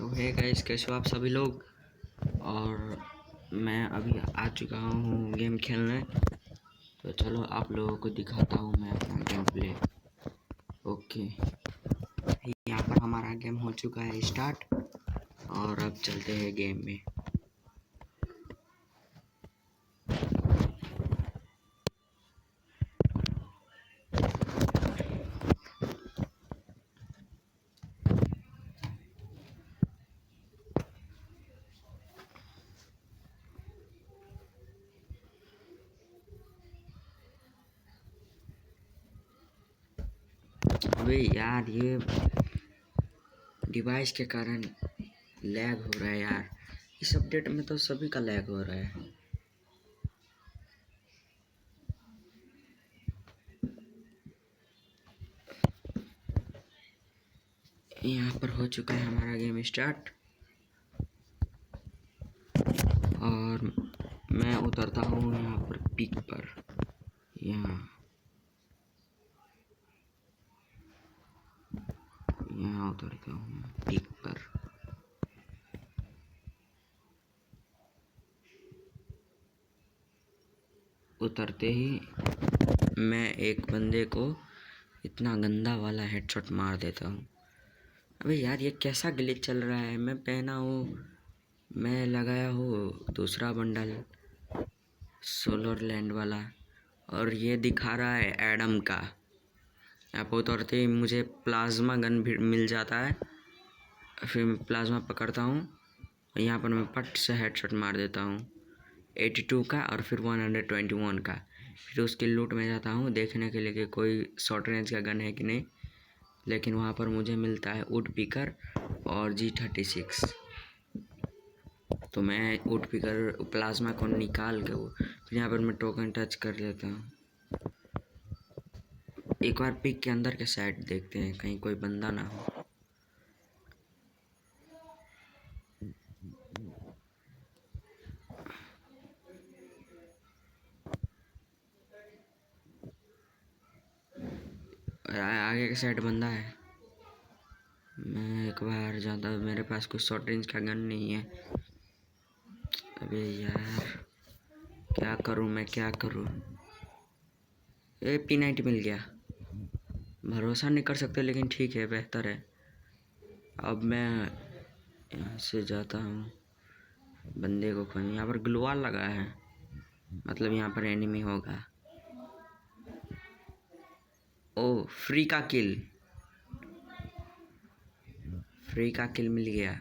तो है गाइस, कैसे हो आप सभी लोग। और मैं अभी आ चुका हूँ गेम खेलने। तो चलो आप लोगों को दिखाता हूँ मैं अपना गेम प्ले। ओके, यहाँ पर हमारा गेम हो चुका है स्टार्ट और अब चलते हैं गेम में। अबे यार, ये डिवाइस के कारण लैग हो रहा है यार। इस अपडेट में तो सभी का लैग हो रहा है। यहाँ पर हो चुका है हमारा गेम स्टार्ट और मैं उतरता हूँ यहाँ पर पीक पर। यहाँ उतरता हूँ पीक पर। उतरते ही मैं एक बंदे को इतना गंदा वाला हेडशॉट मार देता हूँ। अबे यार, ये कैसा ग्लिच चल रहा है। मैं पहना हूँ, मैं लगाया हूँ दूसरा बंडल सोलर लैंड वाला और ये दिखा रहा है एडम का। यहाँ पर उतरते ही मुझे प्लाज्मा गन भी मिल जाता है। फिर मैं प्लाज्मा पकड़ता हूँ, यहाँ पर मैं पट से हेडशॉट मार देता हूँ 82 का और फिर 121 का। फिर उसकी लूट में जाता हूँ देखने के लिए कि कोई शॉर्ट रेंज का गन है कि नहीं, लेकिन वहाँ पर मुझे मिलता है वुड पिकर और G36। तो मैं वुड पिकर प्लाज्मा को निकाल के फिर यहाँ पर मैं टोकन टच कर लेता हूँ। एक बार पिक के अंदर के साइड देखते हैं, कहीं कोई बंदा ना हो। आगे के साइड बंदा है। मैं एक बार जाता, मेरे पास कुछ शॉर्ट रेंज का गन नहीं है। अबे यार, क्या करूं मैं, क्या करूं। P90 मिल गया। भरोसा नहीं कर सकते लेकिन ठीक है, बेहतर है। अब मैं यहाँ से जाता हूँ, बंदे को खोजने। यहाँ पर ग्लोवाल लगा है, मतलब यहाँ पर एनिमी होगा। ओ, फ्री का किल मिल गया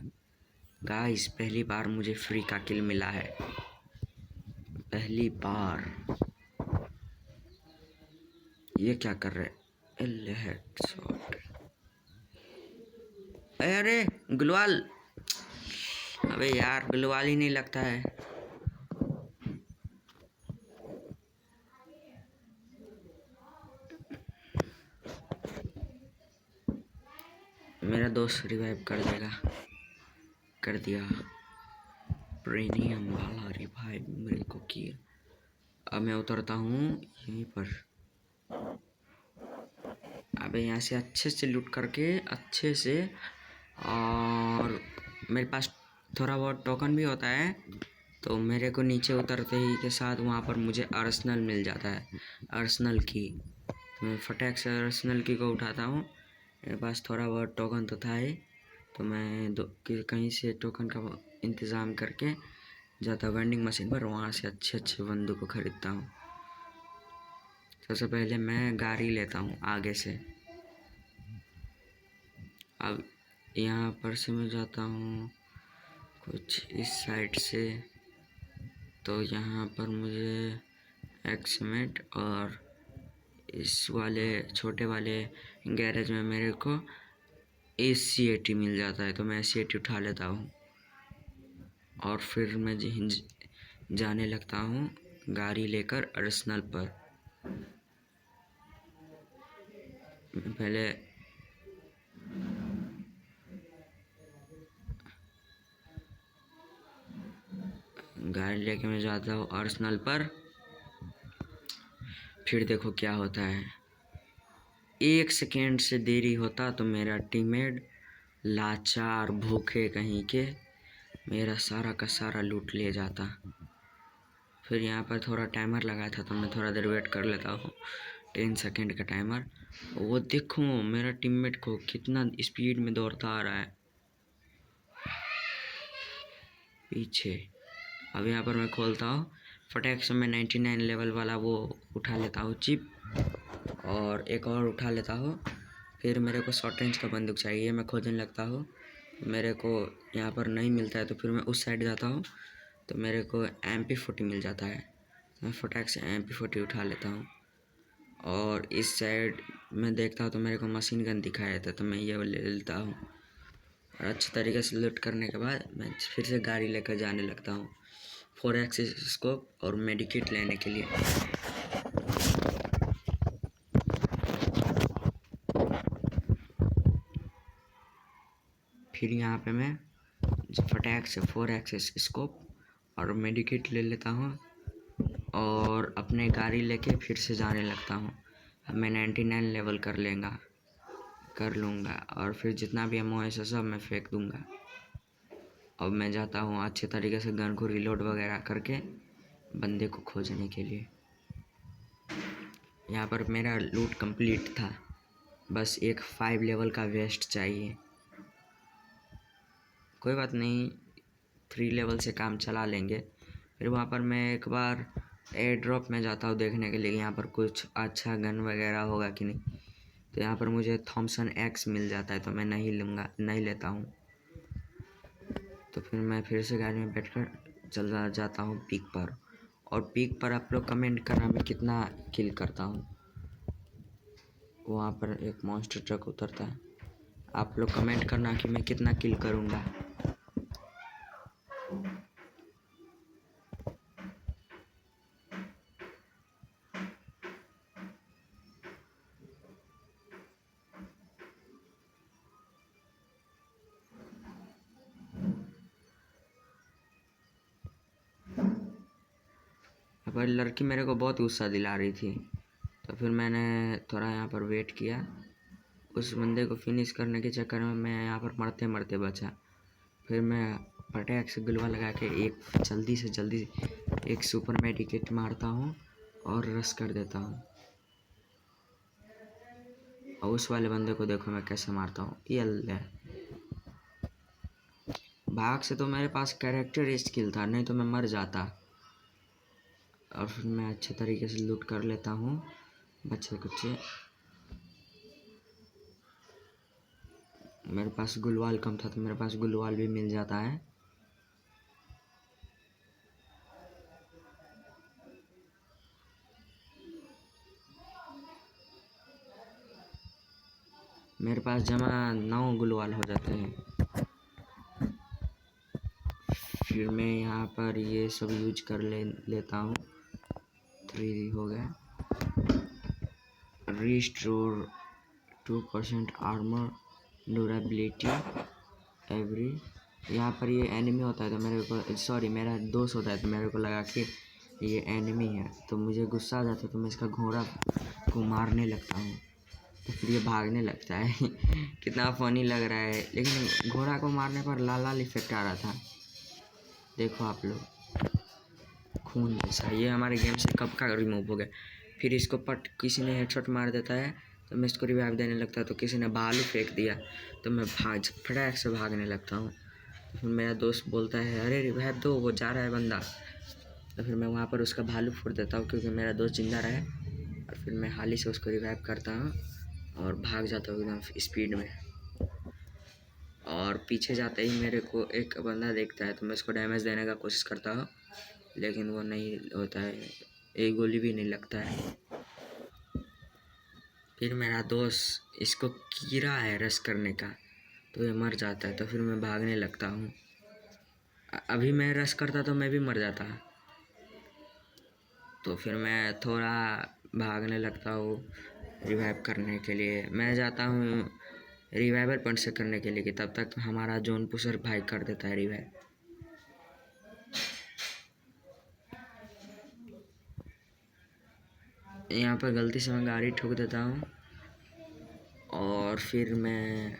गाइस। पहली बार मुझे फ्री का किल मिला है, पहली बार। ये क्या कर रहे, हेडशॉट। अरे ग्लोवाल, अबे यार ग्लोवाल ही नहीं लगता है। मेरा दोस्त रिवाइव कर दिया। प्रीमियम वाला रिवाइव मेरे को किया। अब मैं उतरता हूँ यहीं पर। अबे यहाँ से अच्छे से लूट करके अच्छे से, और मेरे पास थोड़ा बहुत टोकन भी होता है। तो मेरे को नीचे उतरते ही के साथ वहाँ पर मुझे आर्सेनल मिल जाता है, आर्सेनल की। तो मैं फटाक से आर्सेनल की को उठाता हूँ। मेरे पास थोड़ा बहुत टोकन तो था ही, तो मैं कहीं से टोकन का इंतज़ाम करके जाता वेंडिंग मशीन पर। वहाँ से अच्छे अच्छे बंदूक को ख़रीदता हूँ। सबसे पहले मैं गाड़ी लेता हूँ आगे से। अब यहाँ पर से मैं जाता हूँ कुछ इस साइड से। तो यहाँ पर मुझे एक्समेट और इस वाले छोटे वाले गैरेज में मेरे को AC-80 मिल जाता है। तो मैं AC-80 उठा लेता हूँ और फिर मैं जाने लगता हूँ गाड़ी लेकर आर्सेनल पर। पहले गाड़ी लेके मैं जाता हूँ आर्सेनल पर। फिर देखो क्या होता है। 1 सेकेंड से देरी होता तो मेरा टीममेट लाचार भूखे कहीं के मेरा सारा का सारा लूट ले जाता। फिर यहाँ पर थोड़ा टाइमर लगाया था तो मैं थोड़ा देर वेट कर लेता हूँ, 10 सेकेंड का टाइमर। वो देखो मेरा टीममेट को कितना स्पीड में दौड़ता आ रहा है पीछे। अब यहाँ पर मैं खोलता हूँ फटाक से, मैं 99 लेवल वाला वो उठा लेता हूँ चिप, और एक और उठा लेता हूँ। फिर मेरे को शॉर्ट रेंज का बंदूक चाहिए, मैं खोजने लगता हूँ। मेरे को यहाँ पर नहीं मिलता है तो फिर मैं उस साइड जाता हूँ तो मेरे को MP40 मिल जाता है। मैं फटाक से MP40 उठा लेता हूँ, और इस साइड मैं देखता हूँ तो मेरे को मशीन गन दिखाया था तो मैं ये ले लेता हूँ। और अच्छे तरीके से लूट करने के बाद मैं फिर से गाड़ी लेकर जाने लगता हूँ 4x स्कोप और मेडिकेट लेने के लिए। फिर यहाँ पे मैं फटाक से 4x स्कोप और मेडिकेट ले लेता हूँ और अपने गाड़ी लेके फिर से जाने लगता हूँ। अब मैं 99 लेवल कर लूँगा और फिर जितना भी एमओ है सब मैं फेंक दूँगा। अब मैं जाता हूँ अच्छे तरीके से गन को रिलोड वगैरह करके बंदे को खोजने के लिए। यहाँ पर मेरा लूट कंप्लीट था, बस एक 5 लेवल का वेस्ट चाहिए। कोई बात नहीं, 3 लेवल से काम चला लेंगे। फिर वहाँ पर मैं एक बार एयर ड्रॉप में जाता हूँ देखने के लिए यहाँ पर कुछ अच्छा गन वगैरह होगा कि नहीं। तो यहाँ पर मुझे थॉमसन एक्स मिल जाता है तो मैं नहीं लेता हूँ। तो फिर मैं फिर से गाड़ी में बैठकर चल जाता हूँ पीक पर। और पीक पर आप लोग कमेंट करना मैं कितना किल करता हूँ। वहाँ पर एक मॉन्स्टर ट्रक उतरता है, आप लोग कमेंट करना कि मैं कितना किल करूँगा। पर लड़की मेरे को बहुत गुस्सा दिला रही थी तो फिर मैंने थोड़ा यहाँ पर वेट किया। उस बंदे को फिनिश करने के चक्कर में मैं यहाँ पर मरते मरते बचा। फिर मैं फटाक से गुलवा लगा के एक जल्दी से एक सुपर मेडिकेट मारता हूँ और रश कर देता हूँ। और उस वाले बंदे को देखो मैं कैसे मारता हूँ। ये अल्लाह, भाग से तो मेरे पास कैरेक्टर स्किल था, नहीं तो मैं मर जाता। और फिर मैं अच्छे तरीके से लूट कर लेता हूँ बच्चे कुच्चे। मेरे पास गुलवाल कम था तो मेरे पास गुलवाल भी मिल जाता है। मेरे पास जमा 9 गुलवाल हो जाते हैं। फिर मैं यहाँ पर ये सब यूज कर लेता हूँ। 3 हो गया। Restore 2% armour durability every. यहाँ पर ये एनिमी होता है तो मेरा दोस्त होता है तो मेरे को लगा कि ये एनिमी है तो मुझे गुस्सा आ जाता है तो मैं इसका घोड़ा को मारने लगता हूँ तो फिर ये भागने लगता है कितना फनी लग रहा है। लेकिन घोड़ा को मारने पर लाल लाल इफेक्ट आ रहा था, देखो आप लोग, खून जैसा। ये हमारे गेम से कब का रिमूव हो गया। फिर इसको किसी ने हेडशॉट मार देता है तो मैं इसको रिवाइव देने लगता है तो किसी ने बालू फेंक दिया तो मैं फटाक से भागने लगता हूँ। फिर मेरा दोस्त बोलता है अरे रिवाइव दो, वो जा रहा है बंदा। तो फिर मैं वहाँ पर उसका भालू फोड़ देता हूँ क्योंकि मेरा दोस्त जिंदा रहे। और फिर मैं हाली से उसको रिवाइव करता हूँ और भाग जाता हूँ एकदम स्पीड में। और पीछे जाते ही मेरे को एक बंदा देखता है तो मैं उसको डैमेज देने का कोशिश करता हूँ लेकिन वो नहीं होता है, एक गोली भी नहीं लगता है। फिर मेरा दोस्त इसको कीड़ा है रश करने का तो ये मर जाता है तो फिर मैं भागने लगता हूँ। अभी मैं रश करता तो मैं भी मर जाता, तो फिर मैं थोड़ा भागने लगता हूँ रिवाइव करने के लिए। मैं जाता हूँ रिवाइवल पॉइंट से करने के लिए कि तब तक हमारा जोन पुशर भाई कर देता है रिवाइव। यहाँ पर गलती से मैं गाड़ी ठोक देता हूँ और फिर मैं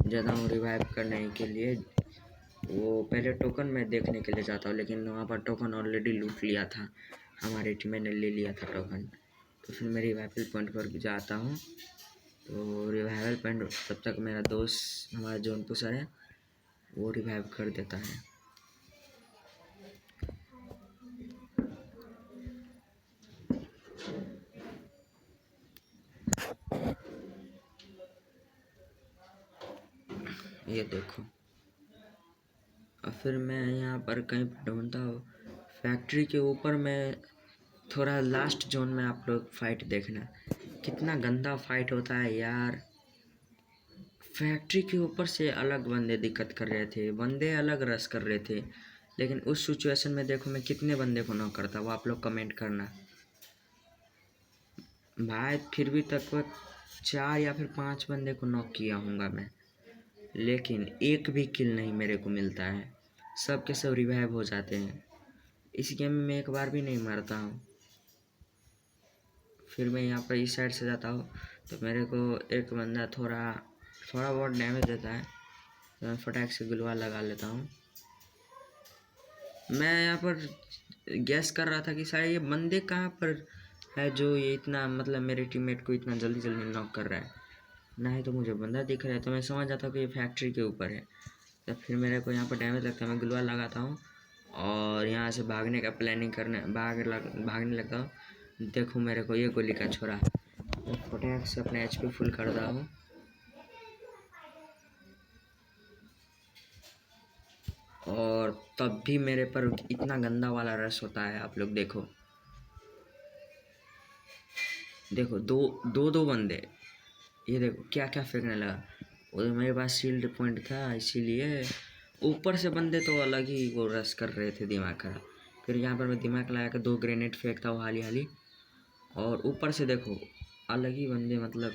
जाता हूँ रिवाइव करने के लिए। वो पहले टोकन मैं देखने के लिए जाता हूँ, लेकिन वहाँ पर टोकन ऑलरेडी लूट लिया था, हमारे टीम ने ले लिया था टोकन। तो फिर मैं रिवाइवल पॉइंट पर जाता हूँ। तो रिवाइवल पॉइंट तब तक मेरा दोस्त हमारा जोन पुशर है वो रिवाइव कर देता है। ये देखो, और फिर मैं यहाँ पर कहीं पर ढूंढता हूँ फैक्ट्री के ऊपर। मैं थोड़ा लास्ट जोन में आप लोग फाइट देखना, कितना गंदा फाइट होता है यार। फैक्ट्री के ऊपर से अलग बंदे दिक्कत कर रहे थे, बंदे अलग रश कर रहे थे, लेकिन उस सिचुएशन में देखो मैं कितने बंदे को नॉक करता, वो आप लोग कमेंट करना भाई। फिर भी तक 4 या फिर 5 बंदे को नॉक किया हूँगा मैं, लेकिन एक भी किल नहीं मेरे को मिलता है। सब के सब रिवाइव हो जाते हैं। इस गेम में मैं एक बार भी नहीं मरता हूँ। फिर मैं यहाँ पर इस साइड से जाता हूँ तो मेरे को एक बंदा थोड़ा बहुत डैमेज देता है, तो मैं फटाक से गुलवाल लगा लेता हूँ। मैं यहाँ पर गैस कर रहा था कि शायद ये बंदे कहाँ पर है जो ये इतना मतलब मेरे टीममेट को इतना जल्दी जल्दी नॉक कर रहा है। ना ही तो मुझे बंदा दिख रहा है, तो मैं समझ जाता हूँ कि ये फैक्ट्री के ऊपर है। तो फिर मेरे को यहाँ पर डैमेज लगता है, मैं गुलवाल लगाता हूँ और यहाँ से भागने का प्लानिंग करने भागने लगता हूँ। देखो मेरे को ये गोली का छोड़ा, मैं फटाक से अपने HP फुल करता हूँ और तब भी मेरे पर इतना गंदा वाला रश होता है। आप लोग देखो देखो, दो बंदे, ये देखो क्या क्या फेंकने लगा। वो मेरे पास शील्ड पॉइंट था, इसीलिए ऊपर से बंदे तो अलग ही वो रश कर रहे थे, दिमाग खराब। फिर यहाँ पर मैं दिमाग लगा के 2 ग्रेनेड फेंकता हूँ हाली हाली, और ऊपर से देखो अलग ही बंदे, मतलब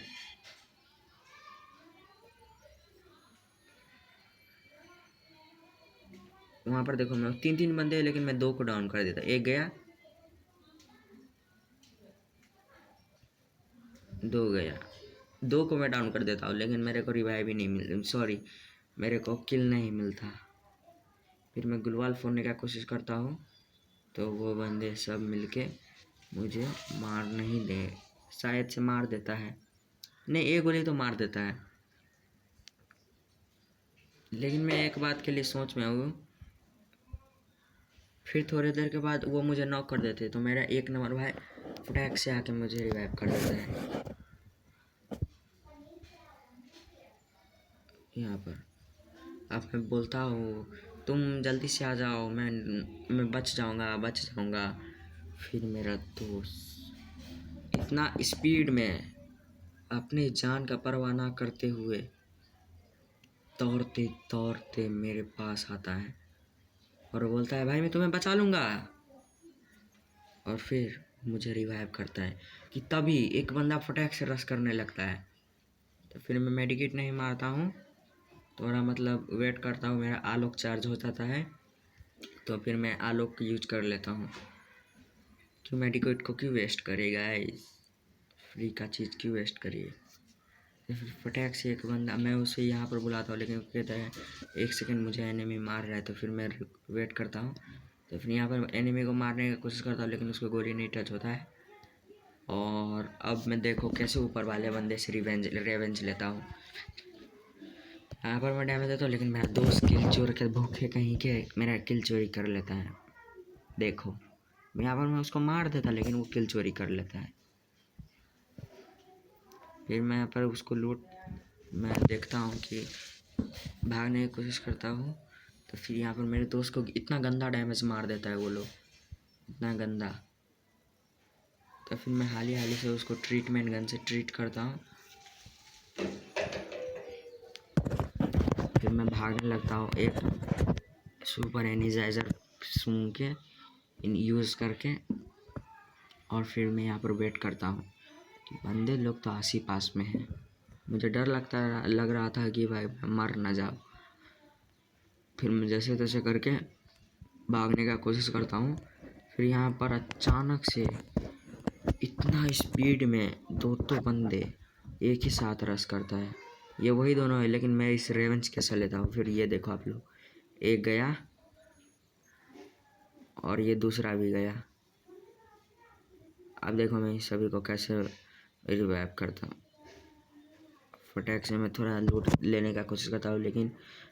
वहाँ पर देखो मैं 3 बंदे हैं, लेकिन मैं 2 को डाउन कर देता। एक गया, 2 गया, 2 को मैं डाउन कर देता हूँ, लेकिन मेरे को रिवाइव ही नहीं मिल, सॉरी मेरे को किल नहीं मिलता। फिर मैं गुलवाल फोड़ने का कोशिश करता हूँ, तो वो बंदे सब मिलके मुझे मार नहीं दे, शायद से मार देता है, नहीं एक गोली तो मार देता है। लेकिन मैं एक बात के लिए सोच में हूँ, फिर थोड़ी देर के बाद वो मुझे नॉक कर देते, तो मेरा 1 नंबर भाई फटाक से आके मुझे रिवाइव कर देता है। यहाँ पर अब मैं बोलता हूँ तुम जल्दी से आ जाओ, मैं बच जाऊँगा। फिर मेरा दोस्त इतना स्पीड में अपनी जान का परवाह ना करते हुए दौड़ते दौड़ते मेरे पास आता है और बोलता है भाई मैं तुम्हें बचा लूँगा, और फिर मुझे रिवाइव करता है। कि तभी एक बंदा फटाक से रश करने लगता है, तो फिर मैं मेडिकेट नहीं मारता हूँ, थोड़ा मतलब वेट करता हूँ, मेरा आलोक चार्ज हो जाता है, तो फिर मैं आलोक यूज कर लेता हूँ। क्यों मेडिकेट को क्यों वेस्ट करेगा, फ्री का चीज़ क्यों वेस्ट करिए। तो फिर फटाक से एक बंदा, मैं उसे यहाँ पर बुलाता हूँ, लेकिन वो कहता है 1 सेकंड मुझे एनिमी मार रहा है। तो फिर मैं वेट करता हूँ, तो फिर यहाँ पर एनिमी को मारने की कोशिश करता हूँ, लेकिन उसको गोली नहीं टच होता है। और अब मैं देखो कैसे ऊपर वाले बंदे से रिवेंज लेता हूँ। यहाँ पर मैं डैमेज देता हूँ, लेकिन मेरा दोस्त किल चोर के भूखे कहीं के मेरा किल चोरी कर लेता है। देखो यहाँ पर मैं उसको मार देता, लेकिन वो किल चोरी कर लेता है। फिर मैं यहाँ पर उसको मैं देखता हूँ कि भागने की कोशिश करता हूँ, तो फिर यहाँ पर मेरे दोस्त को इतना गंदा डैमेज मार देता है वो लोग, इतना गंदा। तो फिर मैं हाली हाली से उसको ट्रीटमेंट गन से ट्रीट करता हूँ। फिर मैं भागने लगता हूँ एक सुपर एनर्जाइजर सूंघ के यूज़ करके, और फिर मैं यहाँ पर वेट करता हूँ कि बंदे लोग तो आस ही पास में हैं। मुझे डर लग रहा था कि भाई मर ना जाओ। फिर मैं जैसे तैसे करके भागने का कोशिश करता हूँ। फिर यहाँ पर अचानक से इतना स्पीड में 2 बंदे एक ही साथ रश करता है, ये वही दोनों है, लेकिन मैं इस रेवेंज कैसे लेता हूँ। फिर ये देखो आप लोग, एक गया और ये दूसरा भी गया। अब देखो मैं सभी को कैसे रिवाइव करता हूँ। फटाक से मैं थोड़ा लूट लेने का कोशिश करता हूँ, लेकिन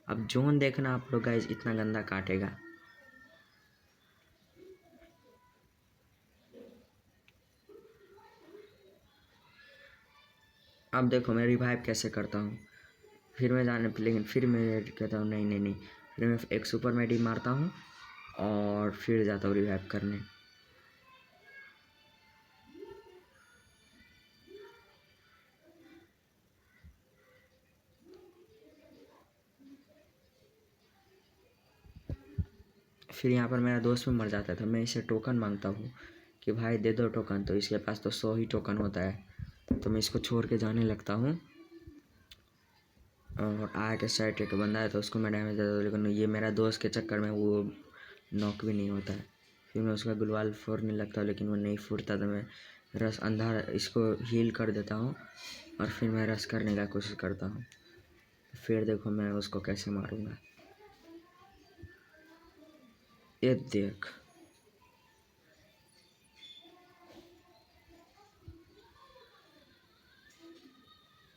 अब जोन देखना आप लोग गाइस, इतना गंदा काटेगा। अब देखो मैं रिवाइव कैसे करता हूँ। फिर मैं जाने, लेकिन फिर मैं कहता हूँ नहीं नहीं नहीं, फिर मैं एक सुपर मेडी मारता हूँ और फिर जाता हूँ रिवाइव करने। फिर यहाँ पर मेरा दोस्त भी मर जाता था। मैं इसे टोकन मांगता हूँ कि भाई दे दो टोकन, तो इसके पास तो 100 ही टोकन होता है। तो मैं इसको छोड़ के जाने लगता हूँ और आके साइड एक बंदा है तो उसको मैं डैमेज देता हूँ, लेकिन ये मेरा दोस्त के चक्कर में वो नॉक भी नहीं होता है। फिर मैं उसका गुलवाल फोड़ने लगता हूँ, लेकिन वो नहीं फूटता। तो मैं रस अंधा इसको हील कर देता हूँ और फिर मैं रस करने का कोशिश करता हूँ। फिर देखो मैं उसको कैसे मारूंगा। ये देख,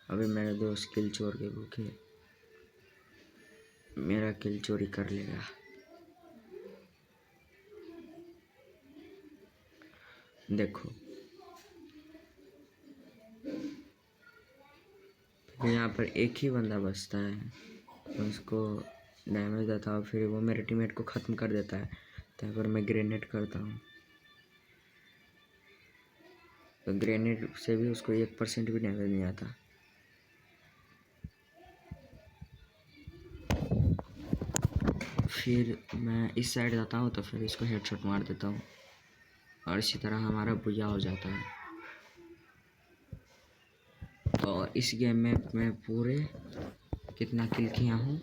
अभी मेरे दोस्त किल चोर के भूखे मेरा किल चोरी कर लेगा। देखो यहाँ पर एक ही बंदा बचता है, तो उसको डैमेज देता हूँ। फिर वो मेरे टीममेट को ख़त्म कर देता है। तो यहाँ पर मैं ग्रेनेड करता हूँ, तो ग्रेनेड से भी उसको 1% भी डैमेज नहीं आता। फिर मैं इस साइड जाता हूँ तो फिर इसको हेडशॉट मार देता हूँ और इसी तरह हमारा बुया हो जाता है। और इस गेम में मैं पूरे कितना किल किया हूँ,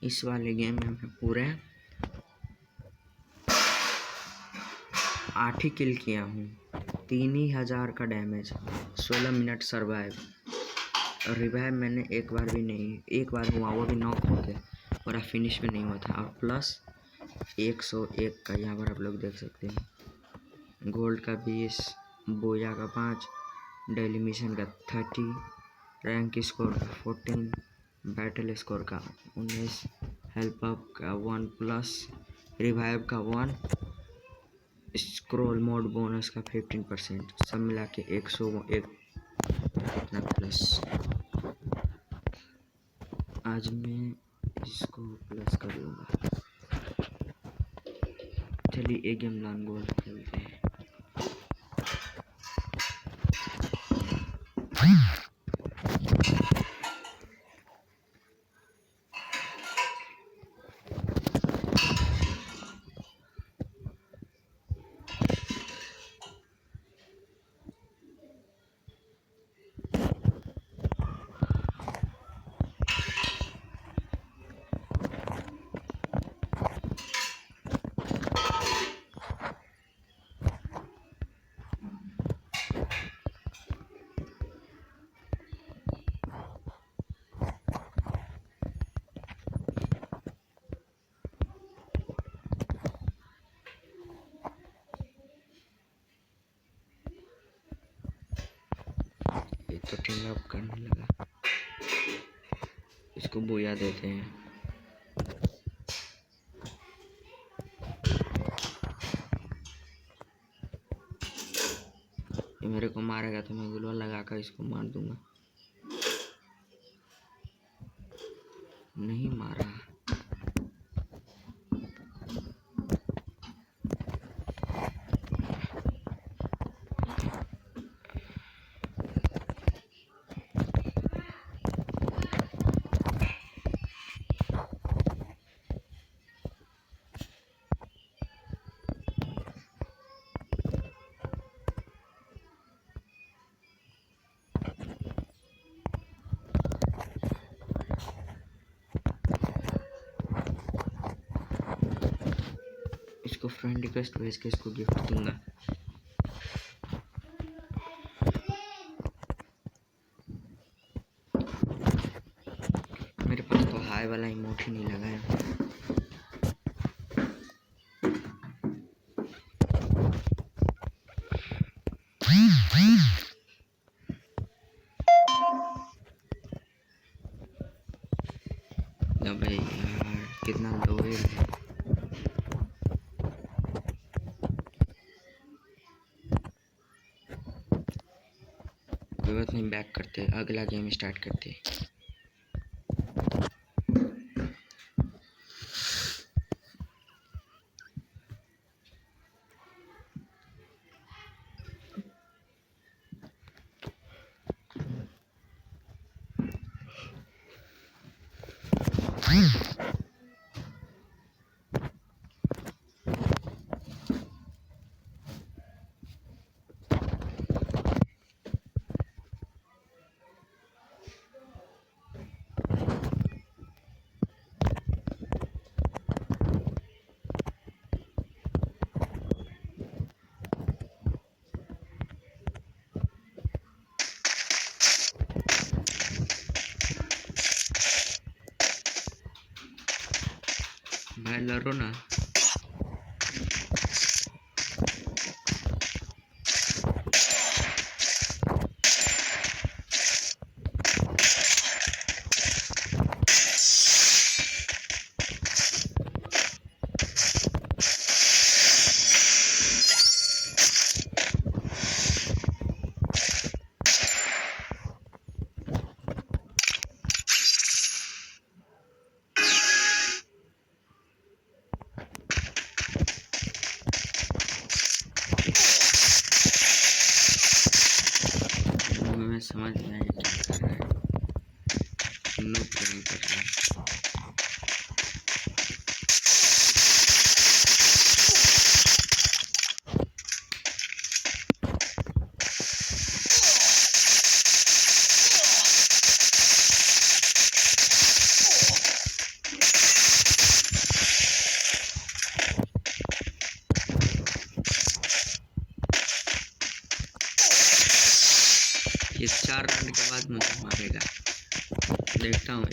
इस वाले गेम में मैं पूरे 8 ही किल किया हूँ, 3000 का डैमेज, 16 मिनट सर्वाइव। और रिवाइव मैंने एक बार भी नहीं, एक बार हुआ वो भी नॉक हो गया, और फिनिश भी नहीं हुआ था। और प्लस 101 का यहाँ पर आप लोग देख सकते हैं। गोल्ड का 20, बोया का 5, डेली मिशन का 30, रैंक स्कोर का 14, बैटल स्कोर का 19, हेल्प अप का 1+, रिवाइव का 1, स्क्रॉल मोड बोनस का 15%, सब मिला के 101 इतना प्लस। आज मैं इसको प्लस कर लूँगा। चलिए एक गेम लॉन गोल खेलते हैं। ये तो टीम अप करने लगा, इसको बोया देते हैं। ये मेरे को मारेगा तो मैं गुलवा लगा कर इसको मार दूंगा। नहीं मारा। इसको फ्रेंड रिक्वेस्ट भेज के इसको गिफ्ट दूंगा। मेरे पास तो हाई वाला इमोट ही नहीं लगा है। भाई यार कितना लोए है। कोई बात नहीं, बैक करते, अगला गेम स्टार्ट करते। भाई लड़ो ना। मैं समझ नहीं आया क्या कर रहा है। नो प्लान कर रहा है। ये 4 राउंड के बाद मुझे मारेगा, देखता हूँ।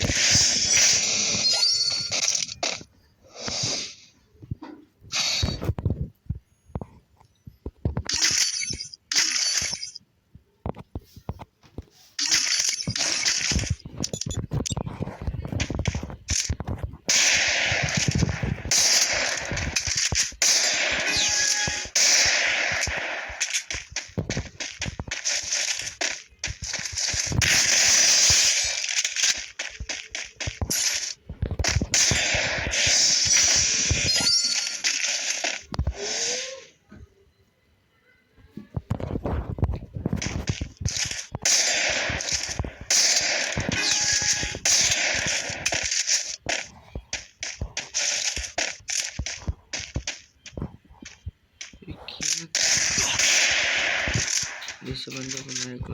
इस बंदे को मेरे को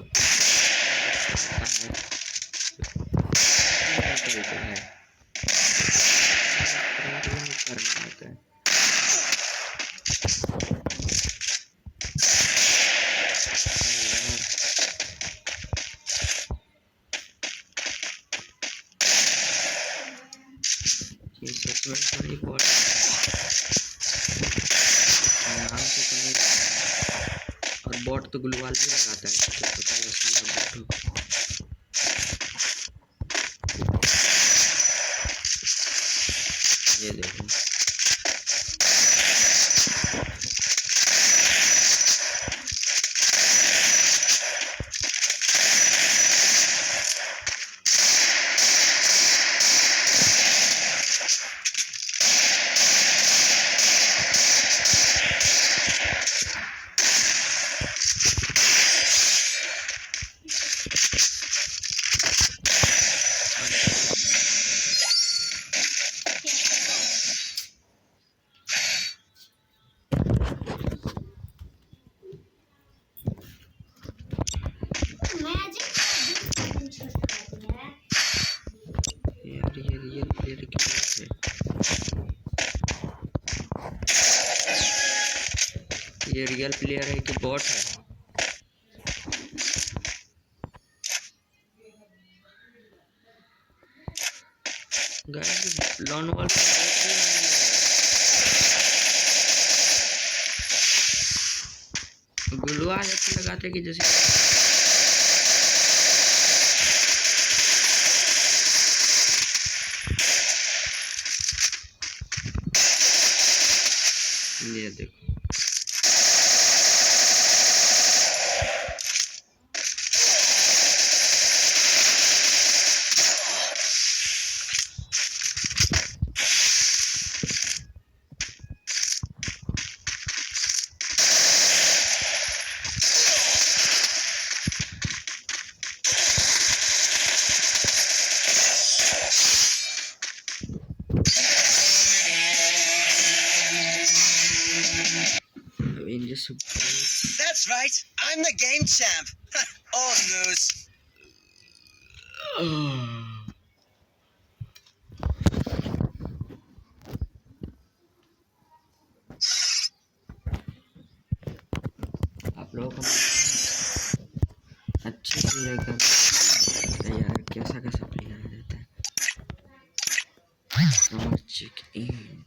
करना आता है। ये सच में थोड़ी बहुत नाम से तो नहीं। और बॉट तो ग्लूवाल भी लगाता है, तो पता है असली बॉट। ये देखो यार ये क्या है। ये रियल प्लेयर है कि बॉट है? गाइस लॉन वॉल्फ गुलवाल ऐसे लगाते कि जैसे ये देखो That's right, I'm the game champ. Old news. आप लोगों को अच्छे से रहेगा यार, कैसा कैसा प्लेयर रहता है समझ इन।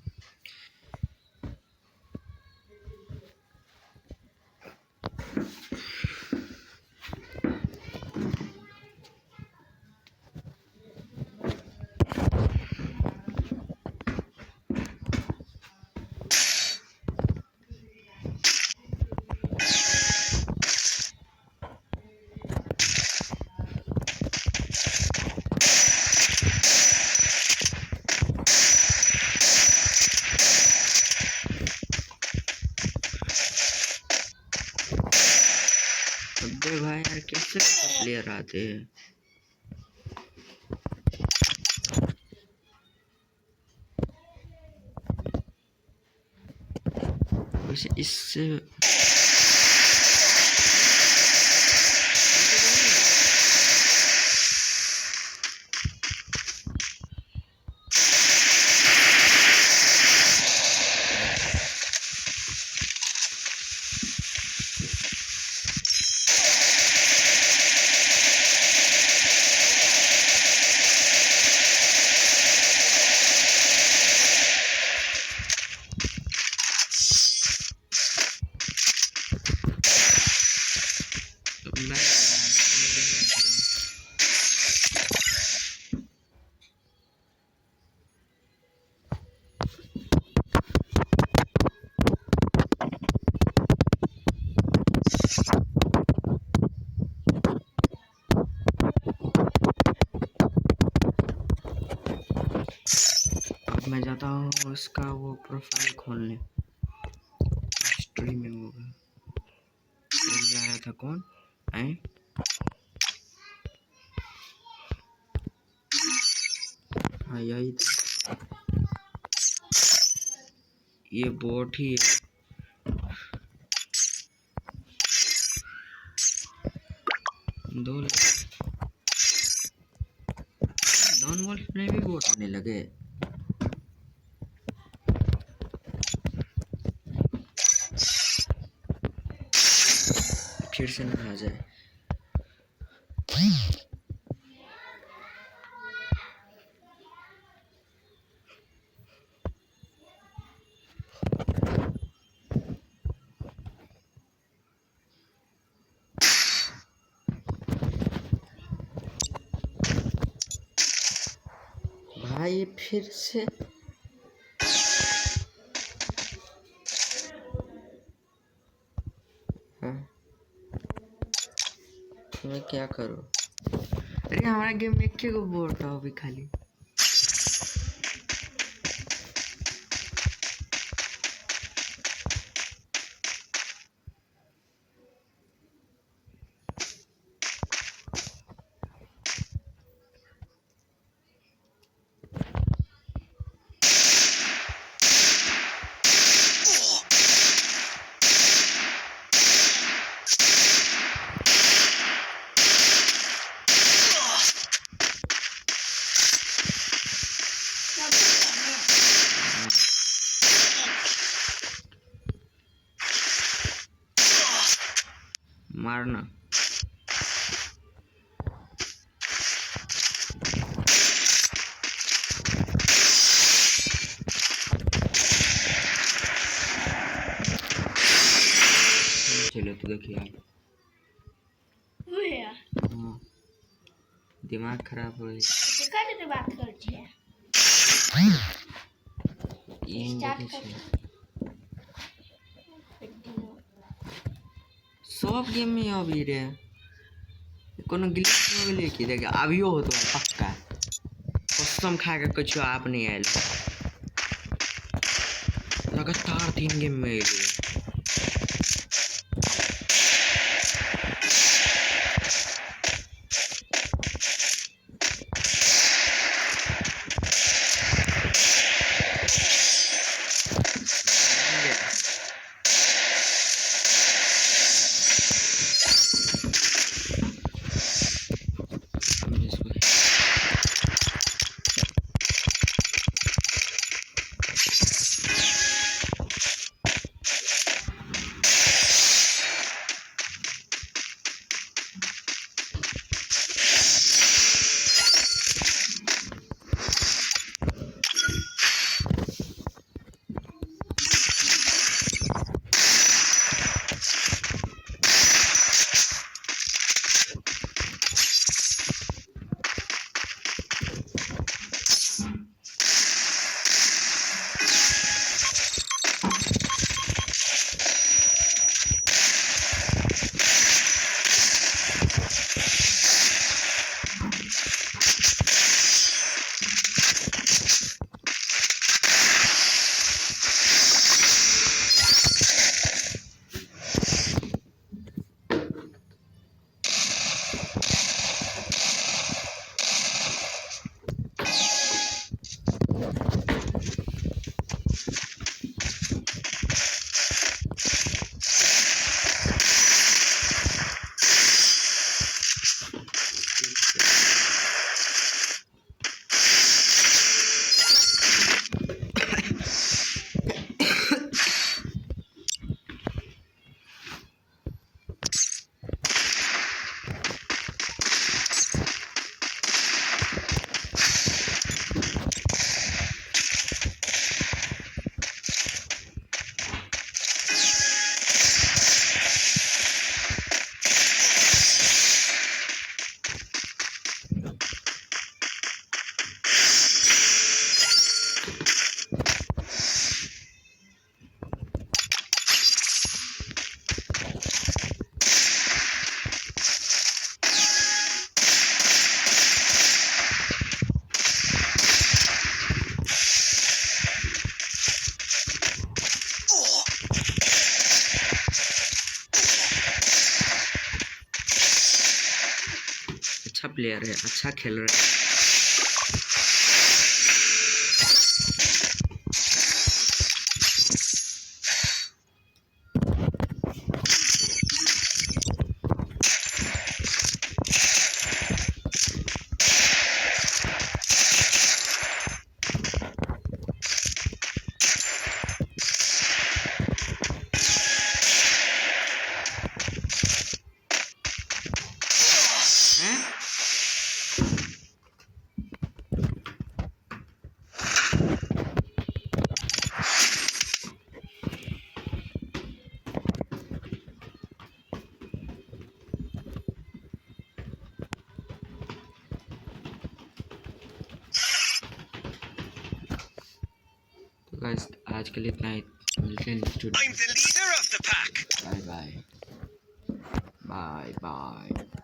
अबे भाई यार कैसे प्लेयर आते हैं? वैसे इससे मैं जाता हूँ उसका वो प्रोफाइल खोलने। हिस्ट्री में होगा आया था कौन है? हाँ यही था, ये बोट ही है। दो लॉन वॉल्फ में भी बोट आने लगे। फिर से ना आ जाए। भाई फिर से हाँ मैं क्या करूँ? अरे हमारा गेम में क्या को बोट हो अभी खाली। मारना। चलो तो देखिए आप। हाँ, दिमाग खराब हो गई। बात कर छियै देखै छियै सब गेम में अभी रे कोनो ग्लिच हो गेलै कि देख अभियो होतो पक्का कसम खा के कुछ आप नहीं आयल लगातार 3 गेम में आइले। अच्छा प्लेयर है, अच्छा खेल रहा है। तो गाइस आज के लिए इतना ही, मिलते हैं next video. I'm the leader of the pack. Bye bye bye bye.